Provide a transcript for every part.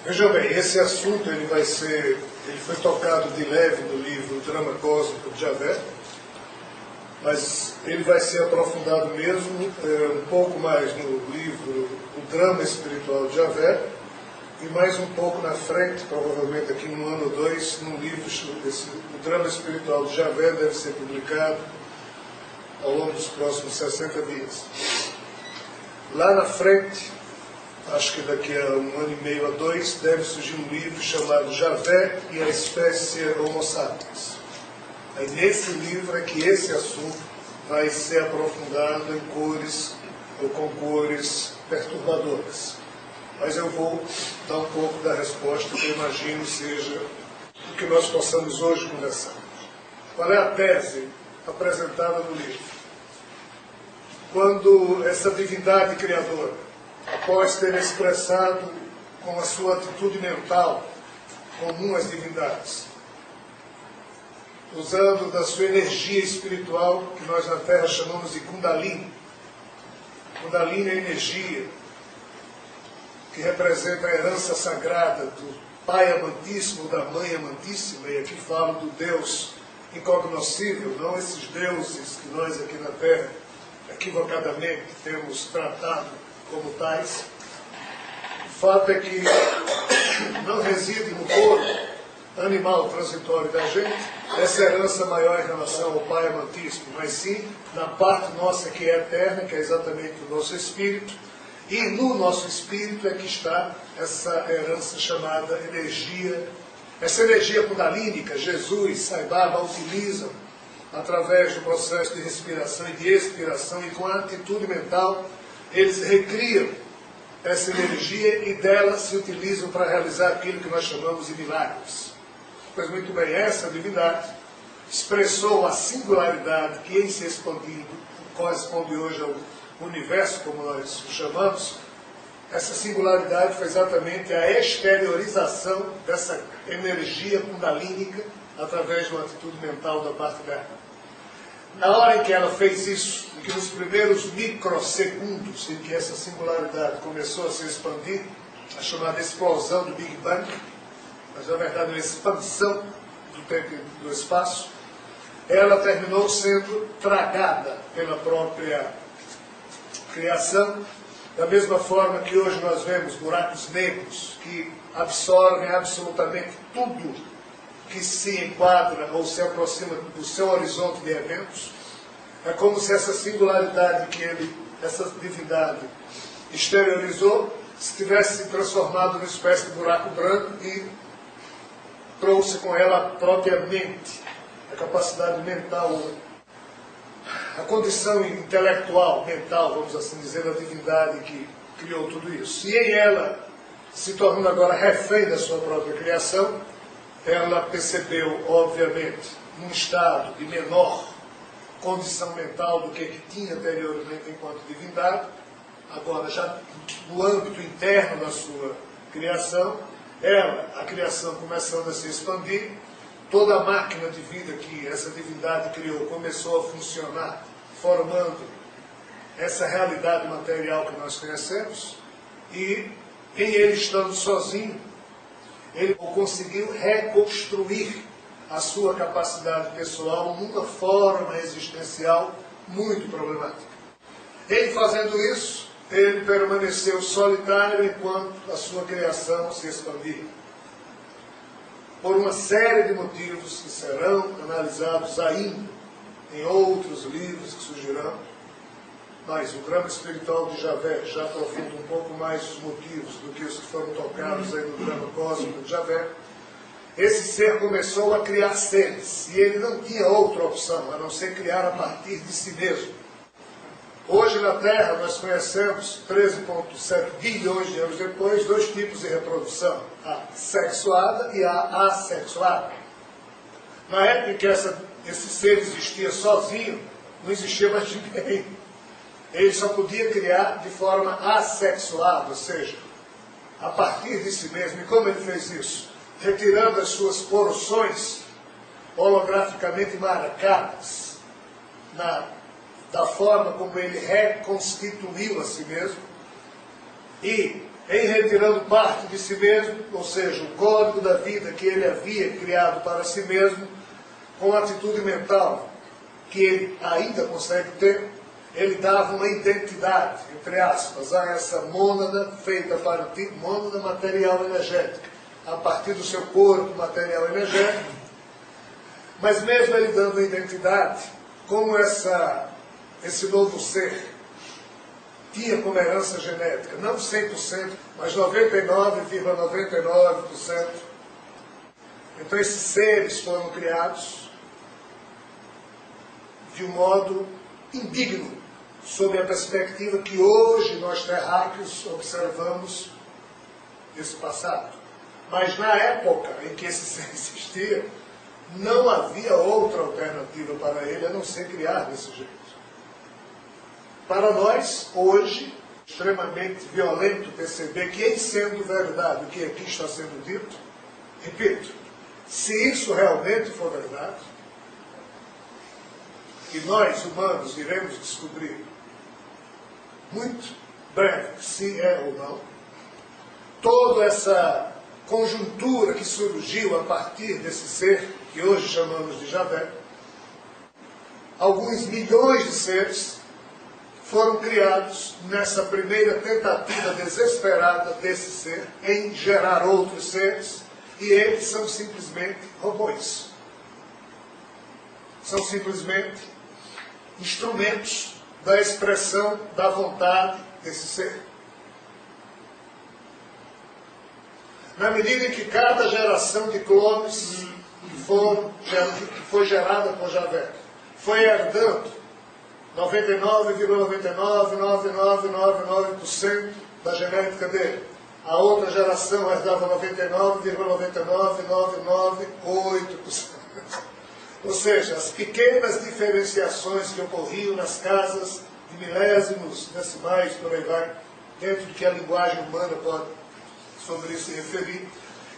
Veja bem, esse assunto ele foi tocado de leve no livro O Drama Cósmico de Javé, mas ele vai ser aprofundado mesmo um pouco mais no livro O Drama Espiritual de Javé, e mais um pouco na frente, provavelmente aqui um ano ou dois, num livro, O Drama Espiritual de Javé deve ser publicado ao longo dos próximos 60 dias. Lá na frente, acho que daqui a um ano e meio a dois, deve surgir um livro chamado Javé e a Espécie Homo Sapiens. Aí nesse livro é que esse assunto vai ser aprofundado em cores ou com cores perturbadoras. Mas eu vou dar um pouco da resposta que eu imagino seja o que nós possamos hoje conversar. Qual é a tese apresentada no livro? Quando essa divindade criadora, após ter expressado com a sua atitude mental comum às divindades, usando da sua energia espiritual, que nós na Terra chamamos de Kundalini. Kundalini é energia que representa a herança sagrada do Pai amantíssimo, da Mãe amantíssima, e aqui falo do Deus incognoscível, não esses deuses que nós aqui na Terra equivocadamente temos tratado como tais. O fato é que não reside no corpo animal transitório da gente essa herança maior em relação ao Pai amantíssimo, mas sim na parte nossa que é eterna, que é exatamente o nosso espírito, e no nosso espírito é que está essa herança chamada energia, essa energia kundalínica. Jesus, Sai Baba utilizam através do processo de respiração e de expiração, e com a atitude mental eles recriam essa energia e dela se utilizam para realizar aquilo que nós chamamos de milagres. Pois muito bem, essa divindade expressou a singularidade que em se expandindo corresponde hoje ao universo, como nós o chamamos. Essa singularidade foi exatamente a exteriorização dessa energia kundalínica através de uma atitude mental da parte dela. Na hora em que ela fez isso, em que nos primeiros microsegundos em que essa singularidade começou a se expandir, a chamada explosão do Big Bang, mas na verdade uma expansão do tempo e do espaço, ela terminou sendo tragada pela própria criação, da mesma forma que hoje nós vemos buracos negros que absorvem absolutamente tudo que se enquadra ou se aproxima do seu horizonte de eventos. É como se essa singularidade que essa divindade exteriorizou, se tivesse se transformado numa espécie de buraco branco e trouxe com ela a própria mente, a capacidade mental, a condição intelectual, mental, vamos assim dizer, da divindade que criou tudo isso. E em ela, se tornando agora refém da sua própria criação, ela percebeu, obviamente, num estado de menor condição mental do que tinha anteriormente enquanto divindade, agora já no âmbito interno da sua criação, a criação começando a se expandir, toda a máquina de vida que essa divindade criou começou a funcionar, formando essa realidade material que nós conhecemos, e em ele estando sozinho, ele conseguiu reconstruir a sua capacidade pessoal numa forma existencial muito problemática. Ele fazendo isso, ele permaneceu solitário enquanto a sua criação se expandia. Por uma série de motivos que serão analisados ainda em outros livros que surgirão, mas o drama espiritual de Javé já aprofunda um pouco mais os motivos do que os que foram tocados aí no drama cósmico de Javé. Esse ser começou a criar seres, e ele não tinha outra opção, a não ser criar a partir de si mesmo. Hoje na Terra nós conhecemos, 13,7 bilhões de anos depois, dois tipos de reprodução, a sexuada e a assexuada. Na época em que esse ser existia sozinho, não existia mais ninguém. Ele só podia criar de forma assexuada, ou seja, a partir de si mesmo. E como ele fez isso? Retirando as suas porções holograficamente marcadas da forma como ele reconstituiu a si mesmo, e em retirando parte de si mesmo, ou seja, o código da vida que ele havia criado para si mesmo, com a atitude mental que ele ainda consegue ter, ele dava uma identidade, entre aspas, a essa mônada feita para ti, mônada material energética, a partir do seu corpo material energético. Mas mesmo ele dando a identidade, como esse novo ser tinha como herança genética, não 100%, mas 99,99%. Então esses seres foram criados de um modo indigno, sob a perspectiva que hoje nós terráqueos observamos esse passado. Mas na época em que esse ser existia, não havia outra alternativa para ele a não ser criar desse jeito. Para nós, hoje, extremamente violento perceber que, em sendo verdade o que aqui está sendo dito, repito, se isso realmente for verdade, e nós, humanos, iremos descobrir muito breve se é ou não, toda essa conjuntura que surgiu a partir desse ser, que hoje chamamos de Javé, alguns milhões de seres foram criados nessa primeira tentativa desesperada desse ser em gerar outros seres, e eles são simplesmente robôs. São simplesmente instrumentos da expressão da vontade desse ser. Na medida em que cada geração de clones que foi gerada por Javé foi herdando 99,999999% da genética dele. A outra geração herdava 99,999998%. Ou seja, as pequenas diferenciações que ocorriam nas casas de milésimos, decimais, por aí vai, dentro do que a linguagem humana pode sobre isso se referir,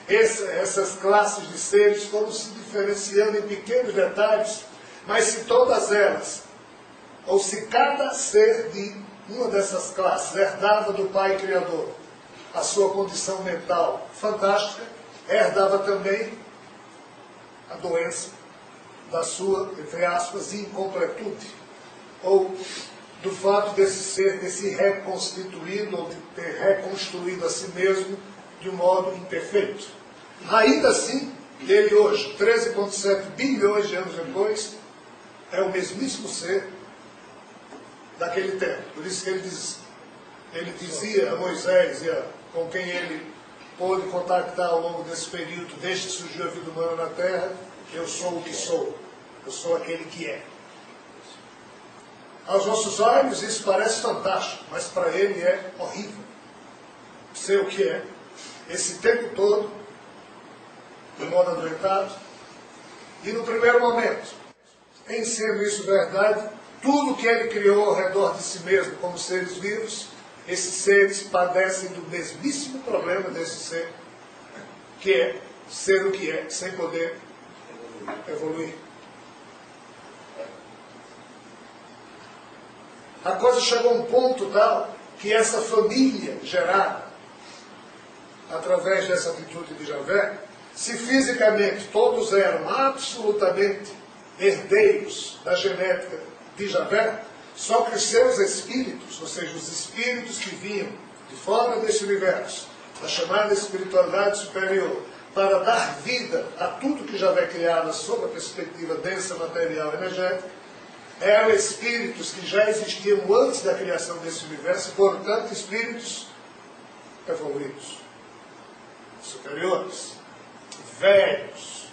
essas classes de seres foram se diferenciando em pequenos detalhes, mas se todas elas, ou se cada ser de uma dessas classes herdava do Pai Criador a sua condição mental fantástica, herdava também a doença da sua, entre aspas, incompletude, ou do fato desse ser ter se reconstituído, ou de ter reconstruído a si mesmo de um modo imperfeito. Ainda assim, ele hoje, 13,7 bilhões de anos depois, é o mesmíssimo ser daquele tempo. Por isso que ele dizia a Moisés, com quem ele pôde contactar ao longo desse período, desde que surgiu a vida humana na Terra, eu sou o que sou, eu sou aquele que é. Aos nossos olhos isso parece fantástico, mas para ele é horrível ser o que é, esse tempo todo, de modo adoentado. E no primeiro momento, em sendo isso verdade, tudo que ele criou ao redor de si mesmo como seres vivos, esses seres padecem do mesmíssimo problema desse ser, que é ser o que é, sem poder evoluir. A coisa chegou a um ponto tal que essa família gerada através dessa atitude de Javé, se fisicamente todos eram absolutamente herdeiros da genética de Javé, só que os seus espíritos, ou seja, os espíritos que vinham de fora desse universo, da chamada espiritualidade superior, para dar vida a tudo que Javé criava sob a perspectiva densa, material e energética, eram espíritos que já existiam antes da criação desse universo, e, portanto, espíritos evoluídos, superiores, velhos.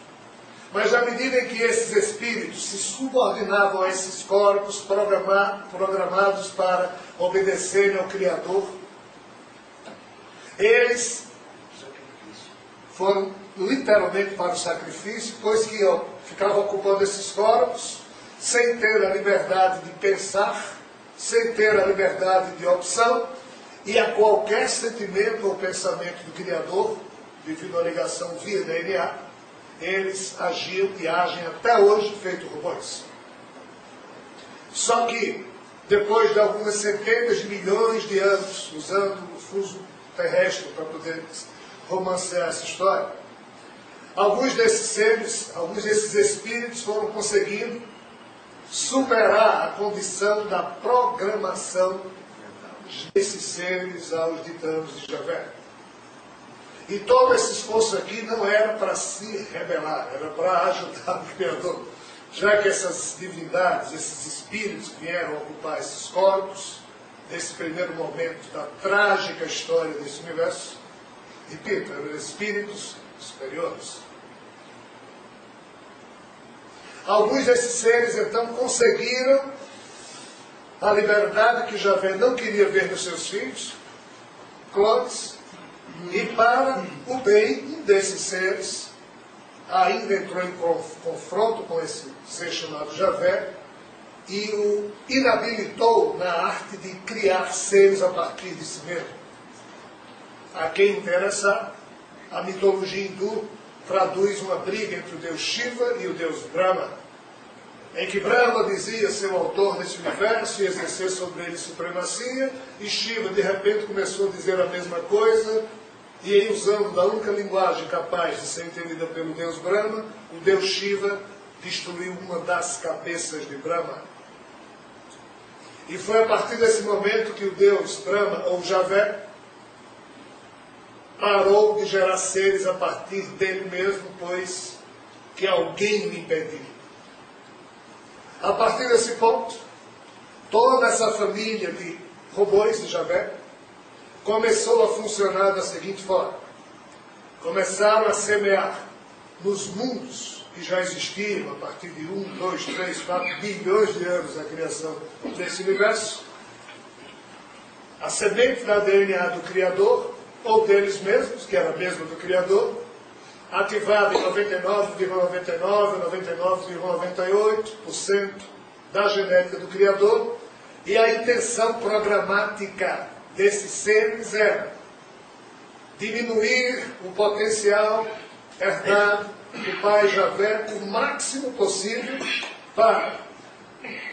Mas à medida em que esses espíritos se subordinavam a esses corpos programados para obedecerem ao Criador, eles foram literalmente para o sacrifício, pois que ficavam ocupando esses corpos, sem ter a liberdade de pensar, sem ter a liberdade de opção, e a qualquer sentimento ou pensamento do Criador, devido à ligação via DNA, eles agiam e agem até hoje feito robôs. Só que, depois de algumas centenas de milhões de anos, usando o fuso terrestre para poder romancear essa história. Alguns desses seres, alguns desses espíritos foram conseguindo superar a condição da programação desses seres aos ditames de Javé. E todo esse esforço aqui não era para se rebelar, era para ajudar o Criador. Já que essas divindades, esses espíritos vieram ocupar esses corpos, nesse primeiro momento da trágica história desse universo, repito, eram espíritos superiores. Alguns desses seres, então, conseguiram a liberdade que Javé não queria ver nos seus filhos, clones, e para o bem desses seres, ainda entrou em confronto com esse ser chamado Javé, e o inabilitou na arte de criar seres a partir de si mesmo. A quem interessar, a mitologia hindu traduz uma briga entre o deus Shiva e o deus Brahma, em que Brahma dizia ser o autor desse universo e exercer sobre ele supremacia, e Shiva de repente começou a dizer a mesma coisa, e aí, usando da única linguagem capaz de ser entendida pelo deus Brahma, o deus Shiva destruiu uma das cabeças de Brahma. E foi a partir desse momento que o deus Brahma, ou Javé, parou de gerar seres a partir dele mesmo, pois que alguém lhe impediu. A partir desse ponto, toda essa família de robôs de Javé começou a funcionar da seguinte forma. Começaram a semear nos mundos que já existiam a partir de 1, 2, 3, 4 bilhões de anos da criação desse universo, a semente da DNA do Criador, ou deles mesmos, que era a mesma do Criador, ativada em 99,99,99,98% da genética do Criador, e a intenção programática desses seres era diminuir o potencial herdado do Pai Javé o máximo possível para,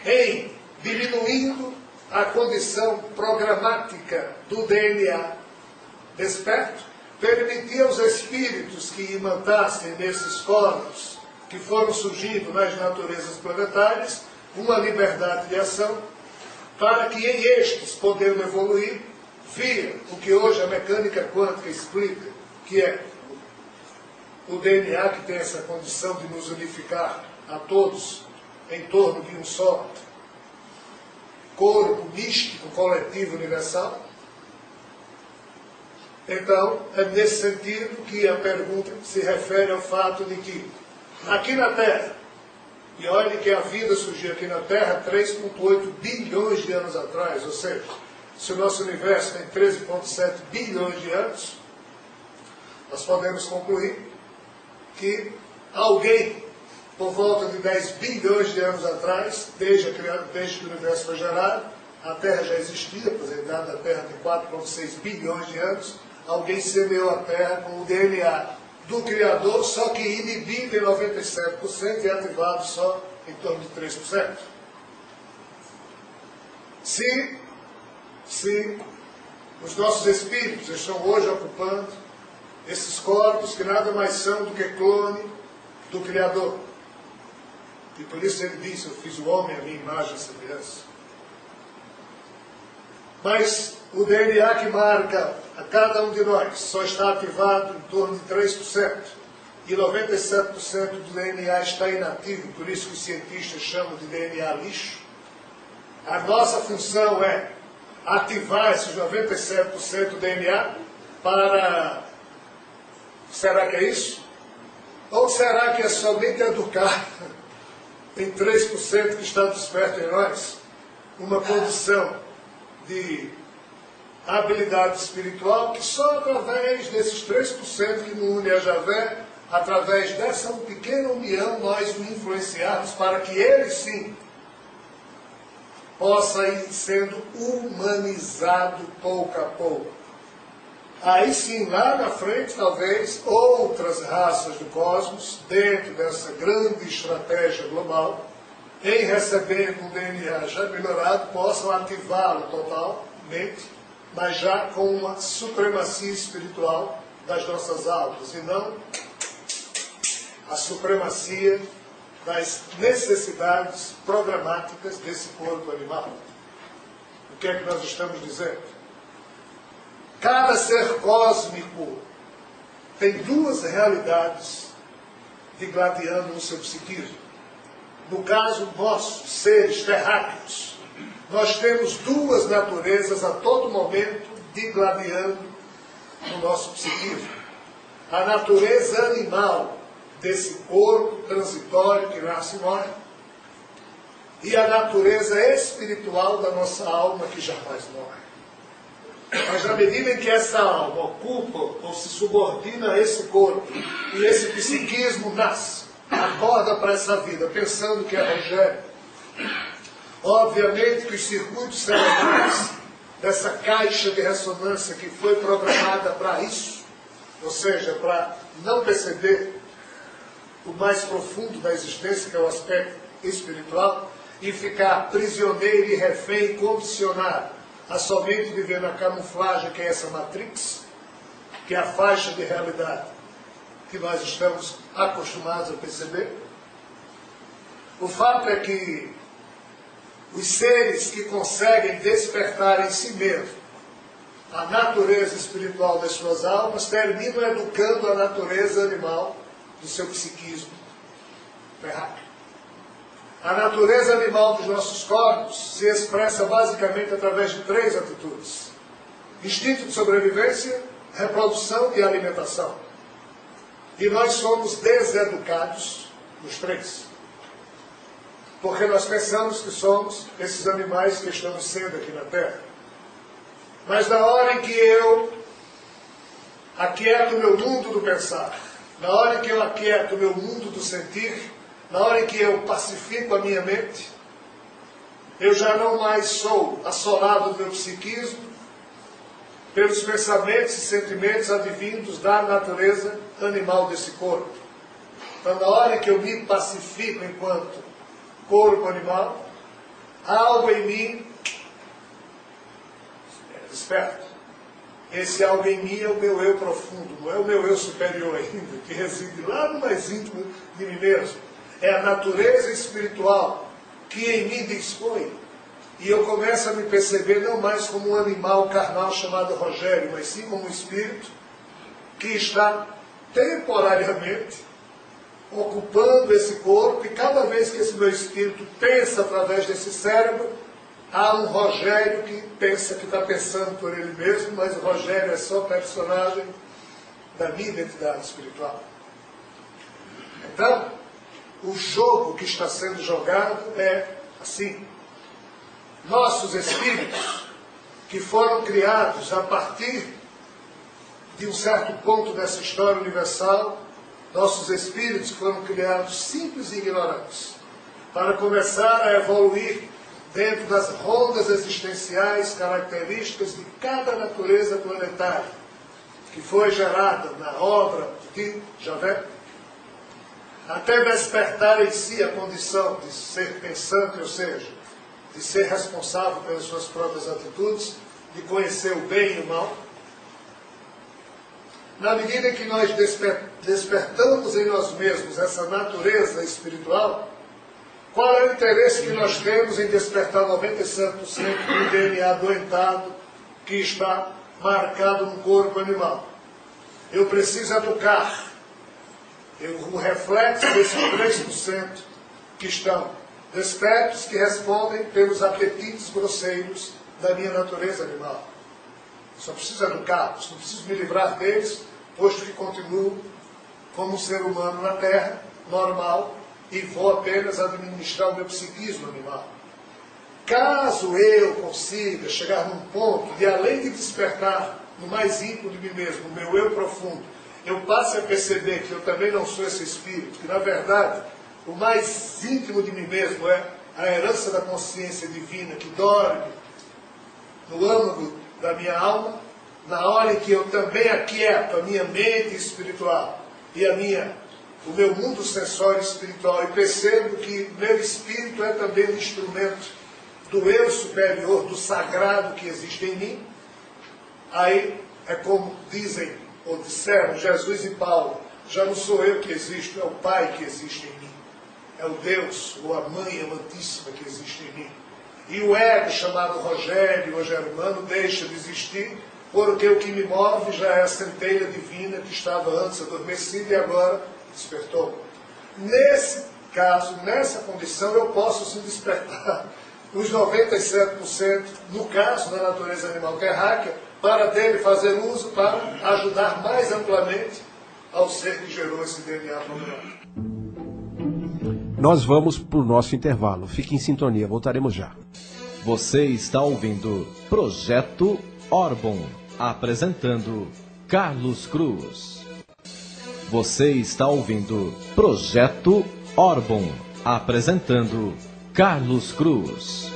em diminuindo a condição programática do DNA desperto, permitir aos espíritos que imantassem nesses corpos que foram surgindo nas naturezas planetárias uma liberdade de ação, para que em estes, podendo evoluir, via o que hoje a mecânica quântica explica, que é o DNA que tem essa condição de nos unificar a todos em torno de um só corpo místico, coletivo, universal. Então, é nesse sentido que a pergunta se refere ao fato de que, aqui na Terra, e olhe que a vida surgiu aqui na Terra 3,8 bilhões de anos atrás, ou seja, se o nosso universo tem 13,7 bilhões de anos, nós podemos concluir que alguém, por volta de 10 bilhões de anos atrás, desde que o universo foi gerado, a Terra já existia, pois a idade da Terra tem 4,6 bilhões de anos, alguém semeou a Terra com o DNA do Criador, só que inibido em 97% e ativado só em torno de 3%. Se os nossos espíritos estão hoje ocupando esses corpos que nada mais são do que clone do Criador, e por isso ele disse, eu fiz o homem à minha imagem e semelhança. Mas o DNA que marca a cada um de nós só está ativado em torno de 3%. E 97% do DNA está inativo, por isso que os cientistas chamam de DNA lixo. A nossa função é ativar esses 97% do DNA para... Será que é isso? Ou será que é somente educar em 3% que está desperto em nós uma condição de habilidade espiritual que só através desses 3% que nos une a Javé, através dessa pequena união, nós o influenciarmos para que ele sim possa ir sendo humanizado pouco a pouco. Aí sim, lá na frente, talvez outras raças do cosmos, dentro dessa grande estratégia global, em recebendo um DNA já melhorado, possam ativá-lo totalmente, mas já com uma supremacia espiritual das nossas almas, e não a supremacia das necessidades programáticas desse corpo animal. O que é que nós estamos dizendo? Cada ser cósmico tem duas realidades digladiando no seu psiquismo. No caso, nossos seres terráqueos, nós temos duas naturezas a todo momento digladiando no nosso psiquismo. A natureza animal desse corpo transitório que nasce e morre, e a natureza espiritual da nossa alma que jamais morre. Mas na medida em que essa alma ocupa ou se subordina a esse corpo, e esse psiquismo nasce, acorda para essa vida pensando que é Rogério, obviamente que os circuitos cerebrais dessa caixa de ressonância que foi programada para isso, ou seja, para não perceber o mais profundo da existência, que é o aspecto espiritual, e ficar prisioneiro e refém e condicionado a somente viver na camuflagem que é essa Matrix, que é a faixa de realidade que nós estamos acostumados a perceber. O fato é que os seres que conseguem despertar em si mesmo a natureza espiritual das suas almas terminam educando a natureza animal do seu psiquismo terráqueo. A natureza animal dos nossos corpos se expressa basicamente através de três atitudes: instinto de sobrevivência, reprodução e alimentação. E nós somos deseducados nos três. Porque nós pensamos que somos esses animais que estamos sendo aqui na Terra. Mas na hora em que eu aquieto o meu mundo do pensar, na hora em que eu aquieto o meu mundo do sentir, na hora em que eu pacifico a minha mente, eu já não mais sou assolado do meu psiquismo pelos pensamentos e sentimentos advindos da natureza animal desse corpo. Então, na hora em que eu me pacifico enquanto corpo animal, algo em mim desperta. Esse algo em mim é o meu eu profundo, não é o meu eu superior ainda, que reside lá no mais íntimo de mim mesmo. É a natureza espiritual que em mim dispõe. E eu começo a me perceber não mais como um animal carnal chamado Rogério, mas sim como um espírito que está temporariamente ocupando esse corpo, e cada vez que esse meu espírito pensa através desse cérebro, há um Rogério que pensa que está pensando por ele mesmo, mas o Rogério é só personagem da minha identidade espiritual. Então, o jogo que está sendo jogado é assim. Nossos espíritos, que foram criados a partir de um certo ponto dessa história universal, nossos espíritos foram criados simples e ignorantes, para começar a evoluir dentro das rondas existenciais características de cada natureza planetária, que foi gerada na obra de Javé, até despertar em si a condição de ser pensante, ou seja, de ser responsável pelas suas próprias atitudes, de conhecer o bem e o mal. Na medida em que nós despertamos em nós mesmos essa natureza espiritual, qual é o interesse que nós temos em despertar 97% do DNA doentado que está marcado no corpo animal? Eu preciso educar o reflexo desses 3% que estão despertos, que respondem pelos apetites grosseiros da minha natureza animal. Só preciso educá-los, não preciso me livrar deles, posto que continuo como um ser humano na Terra, normal, e vou apenas administrar o meu psiquismo animal. Caso eu consiga chegar num ponto de, além de despertar no mais íntimo de mim mesmo, o meu eu profundo, eu passe a perceber que eu também não sou esse espírito, que na verdade o mais íntimo de mim mesmo é a herança da consciência divina que dorme no âmago da minha alma, na hora em que eu também aquieto a minha mente espiritual e o meu mundo sensório espiritual, e percebo que meu espírito é também um instrumento do eu superior, do sagrado que existe em mim, Aí é como dizem ou disseram Jesus e Paulo, já não sou eu que existo, é o Pai que existe em mim. É o Deus ou a Mãe amantíssima que existe em mim. E o ego chamado Rogério ou Germano deixa de existir, porque o que me move já é a centelha divina que estava antes adormecida e agora despertou. Nesse caso, nessa condição, eu posso se despertar os 97%, no caso da natureza animal terráquea, para dele fazer uso para ajudar mais amplamente ao ser que gerou esse DNA problemático. Nós vamos para o nosso intervalo. Fique em sintonia, voltaremos já. Você está ouvindo Projeto Orbon, apresentando Carlos Cruz. Você está ouvindo Projeto Orbon, apresentando Carlos Cruz.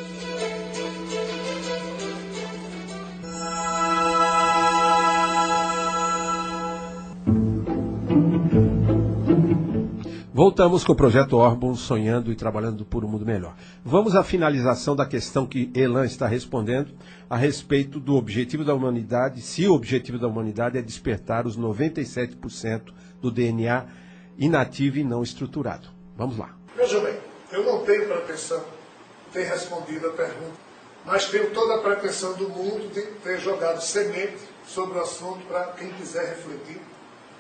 Voltamos com o Projeto Orbon, sonhando e trabalhando por um mundo melhor. Vamos à finalização da questão que Elan está respondendo a respeito do objetivo da humanidade, se o objetivo da humanidade é despertar os 97% do DNA inativo e não estruturado. Vamos lá. Veja bem, eu não tenho pretensão de ter respondido a pergunta, mas tenho toda a pretensão do mundo de ter jogado semente sobre o assunto para quem quiser refletir.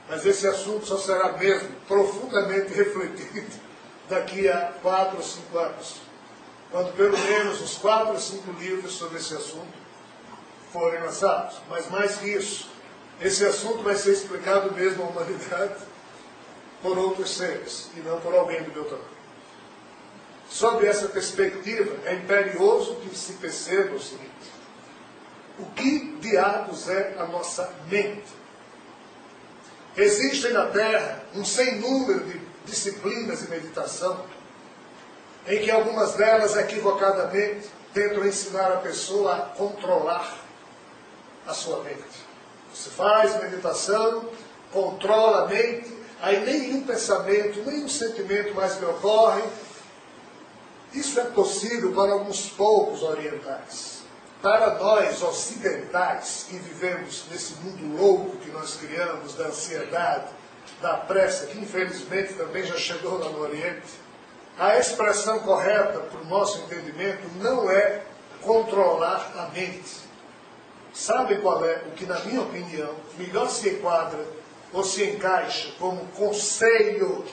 Mas esse assunto só será mesmo profundamente refletido daqui a 4 ou 5 anos, quando pelo menos uns 4 ou 5 livros sobre esse assunto forem lançados. Mas mais que isso, esse assunto vai ser explicado mesmo à humanidade por outros seres, e não por alguém do meu tamanho. Sob essa perspectiva, é imperioso que se perceba o seguinte: o que diabos é a nossa mente? Existem na Terra um sem número de disciplinas de meditação, em que algumas delas, equivocadamente, tentam ensinar a pessoa a controlar a sua mente. Você faz meditação, controla a mente, aí nenhum pensamento, nenhum sentimento mais lhe ocorre. Isso é possível para alguns poucos orientais. Para nós ocidentais, que vivemos nesse mundo louco que nós criamos, da ansiedade, da pressa, que infelizmente também já chegou lá no Oriente, a expressão correta para o nosso entendimento não é controlar a mente. Sabem qual é o que, na minha opinião, melhor se enquadra ou se encaixa como conselho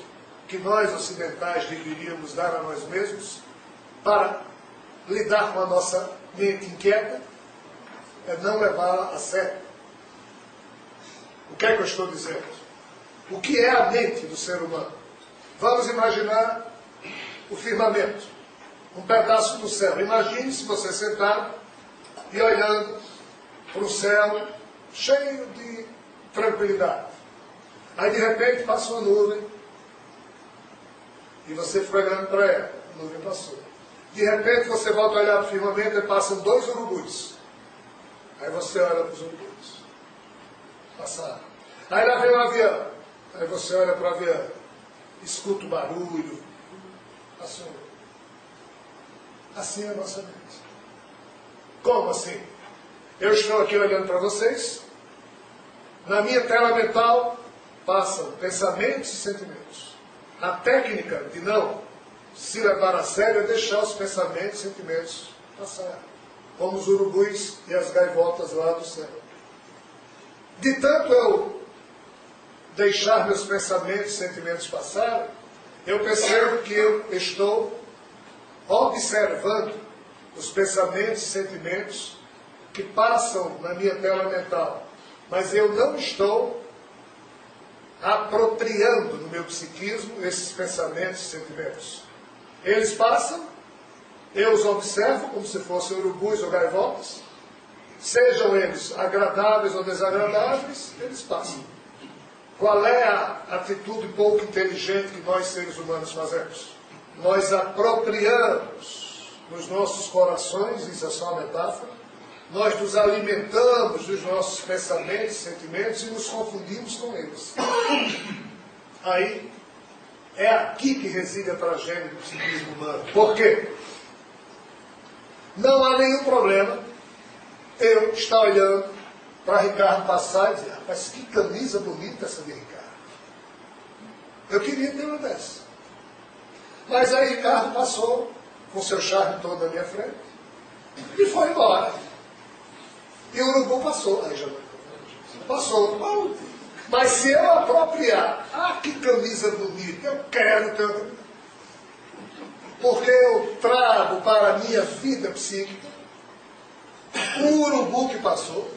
que nós ocidentais deveríamos dar a nós mesmos para lidar com a nossa mente inquieta? É não levá-la a sério. O que é que eu estou dizendo? O que é a mente do ser humano? Vamos imaginar o firmamento, um pedaço do céu. Imagine-se você sentado e olhando para o céu cheio de tranquilidade. Aí de repente passa uma nuvem e você fica olhando para ela. A nuvem passou. De repente você volta a olhar para o firmamento e passam 2 urubus. Aí você olha para os urubus. Passaram. Aí lá vem um avião. Aí você olha para o avião. Escuta o barulho. Passou. Assim é a nossa mente. Como assim? Eu estou aqui olhando para vocês. Na minha tela mental passam pensamentos e sentimentos. A técnica de não se levar a sério é deixar os pensamentos e sentimentos passar, como os urubus e as gaivotas lá do céu. De tanto eu deixar meus pensamentos e sentimentos passar, eu percebo que eu estou observando os pensamentos e sentimentos que passam na minha tela mental, mas eu não estou apropriando no meu psiquismo esses pensamentos e sentimentos. Eles passam, eu os observo como se fossem urubus ou gaivotas, sejam eles agradáveis ou desagradáveis, eles passam. Qual é a atitude pouco inteligente que nós seres humanos fazemos? Nós apropriamos nos nossos corações, isso é só uma metáfora, nós nos alimentamos dos nossos pensamentos, sentimentos e nos confundimos com eles. Aí, é aqui que reside a tragédia do psiquismo humano. Por quê? Não há nenhum problema eu estar olhando para Ricardo passar e dizer, rapaz, que camisa bonita essa de Ricardo. Eu queria ter uma dessa. Mas aí Ricardo passou, com seu charme todo na minha frente, e foi embora. E o urubu passou. Aí já passou. Mas se eu apropriar, que camisa bonita, eu quero ter uma. Porque eu trago para a minha vida psíquica o urubu que passou,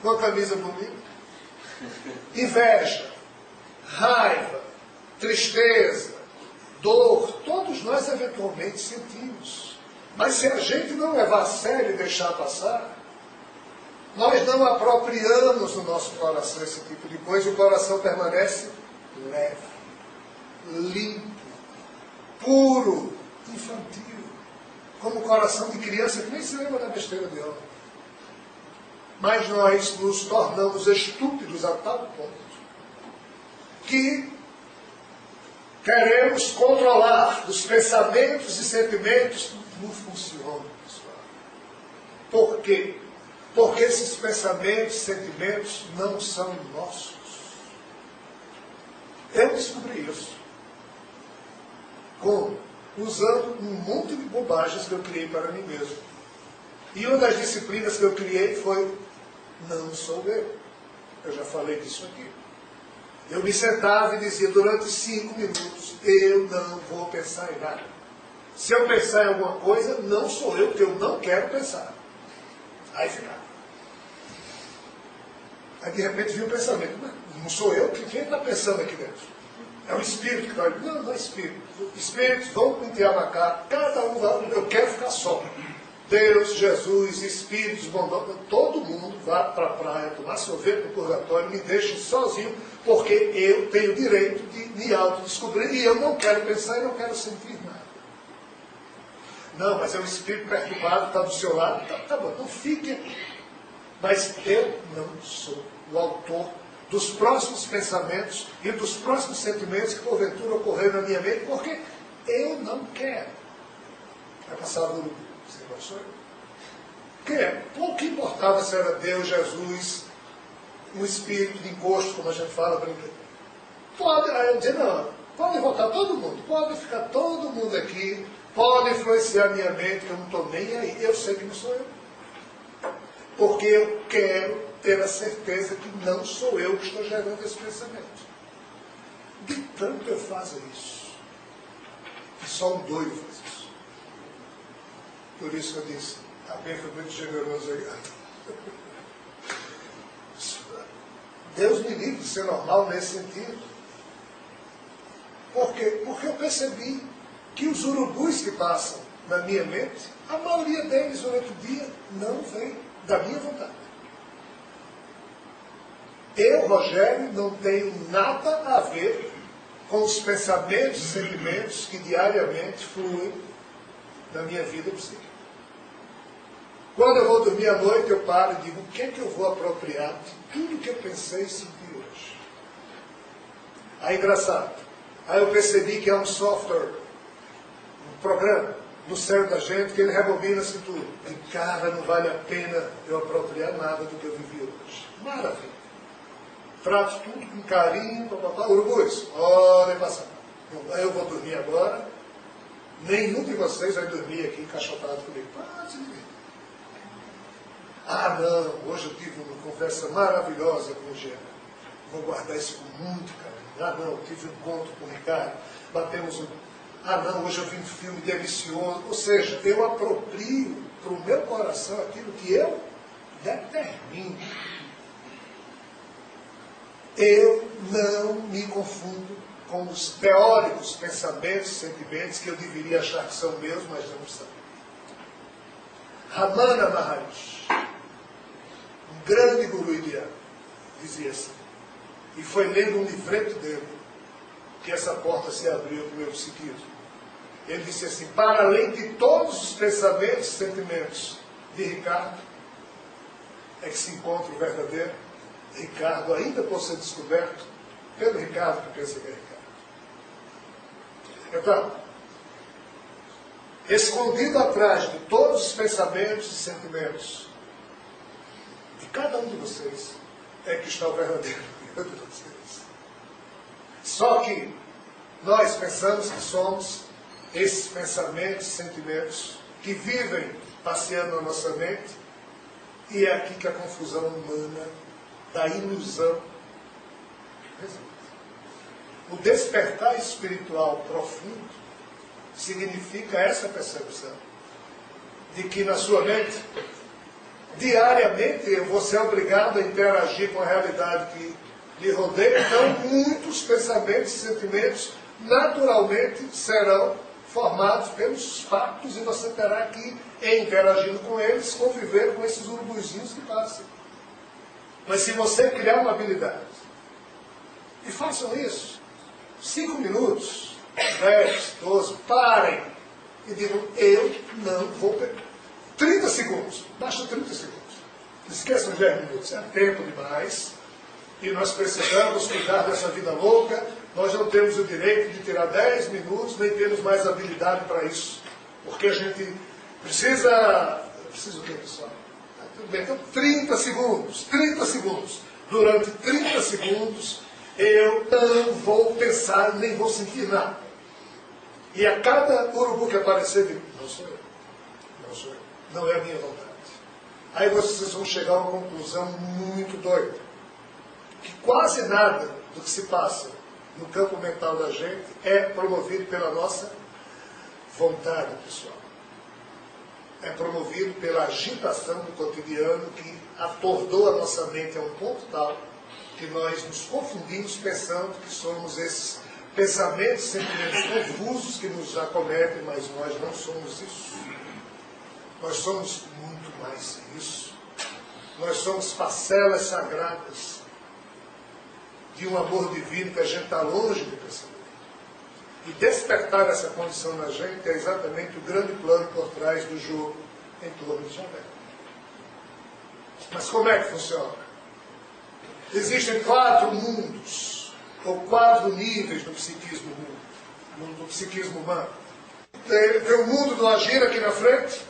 com a camisa bonita, inveja, raiva, tristeza, dor, todos nós eventualmente sentimos. Mas se a gente não levar a sério e deixar passar, nós não apropriamos no nosso coração esse tipo de coisa e o coração permanece leve, limpo, puro, infantil, como o coração de criança que nem se lembra da besteira de homem. Mas nós nos tornamos estúpidos a tal ponto que queremos controlar os pensamentos e sentimentos. Não funciona, pessoal. Por quê? Porque esses pensamentos e sentimentos não são nossos. Eu descobri isso. Como? Usando um monte de bobagens que eu criei para mim mesmo. E uma das disciplinas que eu criei foi não sou eu. Eu já falei disso aqui. Eu me sentava e dizia durante 5 minutos, eu não vou pensar em nada. Se eu pensar em alguma coisa, não sou eu, porque eu não quero pensar. Aí ficava. Aí de repente vinha o pensamento, não sou eu, quem está pensando aqui dentro? É o espírito que está ali. Não, não é espírito. Espíritos vão pentear na cara, cada um vai, eu quero ficar só. Deus, Jesus, espíritos, bondosos, todo mundo vá para a praia, tomar sorvete no purgatório, me deixe sozinho, porque eu tenho o direito de me autodescobrir e eu não quero pensar e não quero sentir nada. Não, mas é o espírito perturbado, está do seu lado, tá bom, então fique aqui. Mas eu não sou o autor dos próximos pensamentos e dos próximos sentimentos que porventura ocorreram na minha mente, porque eu não quero. Vai passar o urubu. Pouco importava se era Deus, Jesus, um espírito de encosto, como a gente fala, brincadeira. Pode, aí eu dizer, não, pode votar todo mundo, pode ficar todo mundo aqui, pode influenciar a minha mente, que eu não estou nem aí, eu sei que não sou eu. Porque eu quero ter a certeza que não sou eu que estou gerando esse pensamento. De tanto eu faço isso, que só um doido faz isso. Por isso eu disse, a bem foi muito generoso aí. Deus me livre de ser normal nesse sentido. Por quê? Porque eu percebi que os urubus que passam na minha mente, a maioria deles durante o dia não vem da minha vontade. Eu, Rogério, não tenho nada a ver com os pensamentos e sentimentos que diariamente fluem na minha vida psíquica. Quando eu vou dormir à noite, eu paro e digo, o que é que eu vou apropriar de tudo que eu pensei e senti hoje? Aí, engraçado. Aí eu percebi que há um software, um programa no cérebro da gente que ele rebobina assim tudo. E, cara, não vale a pena eu apropriar nada do que eu vivi hoje. Maravilha. Trato tudo com carinho, papapá. Urubus, podem passar. Aí eu vou dormir agora. Nenhum de vocês vai dormir aqui encaixotado comigo. Pode dormir. Ah, não, hoje eu tive uma conversa maravilhosa com o Gênero. Vou guardar isso com muito carinho. Ah, não, eu tive um encontro com o Ricardo. Batemos um... Ah, não, hoje eu vi um filme delicioso. Ou seja, eu aproprio para o meu coração aquilo que eu determino. Eu não me confundo com os teóricos pensamentos e sentimentos que eu deveria achar que são meus, mas não são. Ramana Maharishi, um grande guru indiano, dizia assim, e foi lendo um livreto dele, que essa porta se abriu para o meu psiquismo. Ele disse assim, para além de todos os pensamentos e sentimentos de Ricardo, é que se encontra o verdadeiro Ricardo, ainda por ser descoberto pelo Ricardo que pensa que é Ricardo. Então, escondido atrás de todos os pensamentos e sentimentos de cada um de vocês é que está o verdadeiro eu de vocês. Só que nós pensamos que somos esses pensamentos, sentimentos que vivem passeando na nossa mente, e é aqui que a confusão humana, da ilusão, resulta. O despertar espiritual profundo significa essa percepção de que na sua mente, diariamente, você é obrigado a interagir com a realidade que lhe rodeia. Então, muitos pensamentos e sentimentos naturalmente serão formados pelos fatos, e você terá que, interagindo com eles, conviver com esses urubuzinhos que passam. Mas se você criar uma habilidade, e façam isso, 5 minutos, 10, 12, parem e digam, eu não vou perder. 30 segundos, basta 30 segundos. Esqueçam de 10 minutos, é tempo demais. E nós precisamos cuidar dessa vida louca. Nós não temos o direito de tirar 10 minutos, nem temos mais habilidade para isso. Porque a gente precisa... Precisa o quê, pessoal? Tudo bem, então 30 segundos. 30 segundos. Durante 30 segundos, eu não vou pensar, nem vou sentir nada. E a cada urubu que aparecer, digo, não sou eu. Não sou eu. Não é a minha vontade. Aí vocês vão chegar a uma conclusão muito doida. Que quase nada do que se passa no campo mental da gente é promovido pela nossa vontade, pessoal. É promovido pela agitação do cotidiano que atordou a nossa mente a um ponto tal que nós nos confundimos pensando que somos esses pensamentos, sentimentos confusos que nos acometem, mas nós não somos isso. Nós somos muito mais que isso. Nós somos parcelas sagradas de um amor divino que a gente está longe de perceber. E despertar essa condição na gente é exatamente o grande plano por trás do jogo em torno de Javé. Mas como é que funciona? Existem 4 mundos, ou 4 níveis do psiquismo humano. Tem o mundo do agir aqui na frente,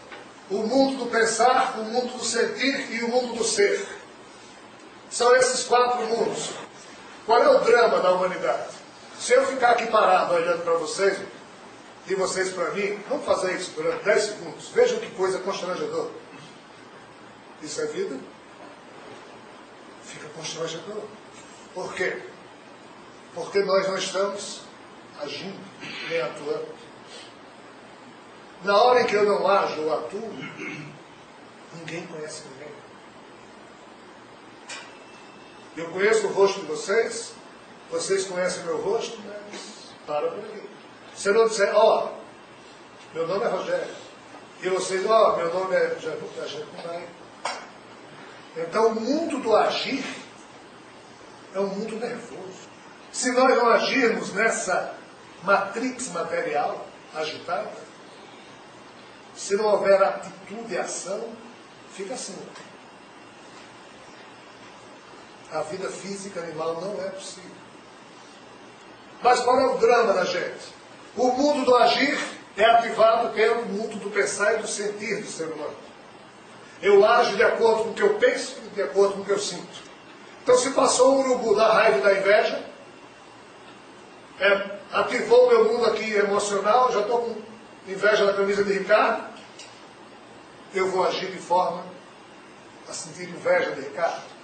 o mundo do pensar, o mundo do sentir e o mundo do ser. São esses 4 mundos. Qual é o drama da humanidade? Se eu ficar aqui parado olhando para vocês, e vocês para mim, vamos fazer isso durante 10 segundos. Vejam que coisa constrangedora. Isso é vida? Fica constrangedor. Por quê? Porque nós não estamos agindo, nem atuando. Na hora em que eu não ajo ou atuo, ninguém conhece ninguém. Eu conheço o rosto de vocês, vocês conhecem meu rosto, mas para por aqui. Se eu não disser, ó, meu nome é Rogério, e vocês, ó, meu nome é Jacunai. Então o mundo do agir é um mundo nervoso. Se nós não agirmos nessa matrix material agitada, se não houver atitude e ação, fica assim. A vida física animal não é possível. Mas qual é o drama da gente? O mundo do agir é ativado pelo mundo do pensar e do sentir do ser humano. Eu ajo de acordo com o que eu penso e de acordo com o que eu sinto. Então, se passou um urubu da raiva e da inveja, ativou o meu mundo aqui emocional, já estou com inveja da camisa de Ricardo, eu vou agir de forma a sentir inveja de Ricardo.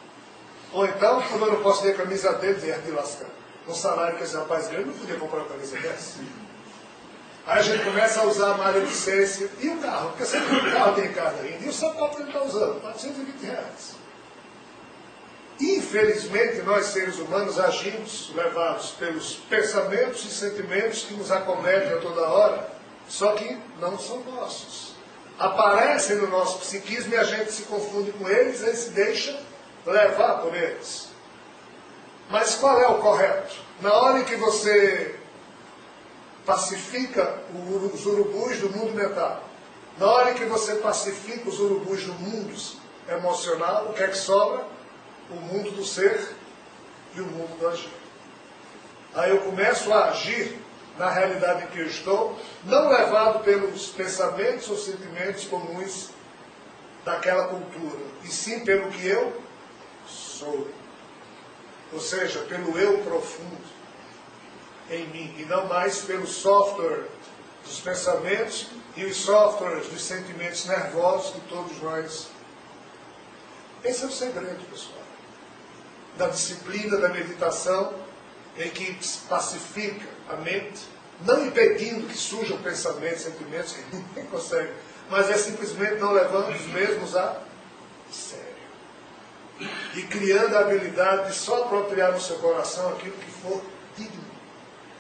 Ou então, como eu não posso ter a camisa dele, dizer de lascar. Um salário que esse rapaz ganha, eu não podia comprar uma camisa dessa. Aí a gente começa a usar a maledicência. E o carro? Porque sempre o carro tem Ricardo ainda. E o sapato que ele está usando? R$420. Infelizmente, nós seres humanos agimos levados pelos pensamentos e sentimentos que nos acometem a toda hora, só que não são nossos. Aparecem no nosso psiquismo e a gente se confunde com eles e se deixa levar por eles. Mas qual é o correto? Na hora em que você pacifica os urubus do mundo mental, na hora em que você pacifica os urubus do mundo emocional, o que é que sobra? O mundo do ser e o mundo do agir. Aí eu começo a agir na realidade em que eu estou, não levado pelos pensamentos ou sentimentos comuns daquela cultura, e sim pelo que eu soul, ou seja, pelo eu profundo em mim, e não mais pelo software dos pensamentos e os softwares dos sentimentos nervosos que todos nós. Esse é o segredo, pessoal, da disciplina da meditação, em que pacifica a mente, não impedindo que surjam pensamentos, sentimentos que ninguém consegue, mas é simplesmente não levando os mesmos a sério. E criando a habilidade de só apropriar no seu coração aquilo que for digno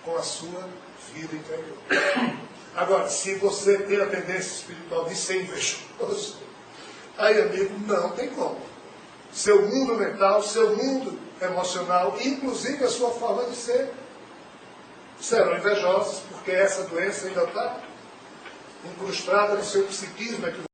com a sua vida interior. Agora, se você tem a tendência espiritual de ser invejoso, aí, amigo, não tem como. Seu mundo mental, seu mundo emocional, inclusive a sua forma de ser, serão invejosos, porque essa doença ainda está incrustada no seu psiquismo equivocado.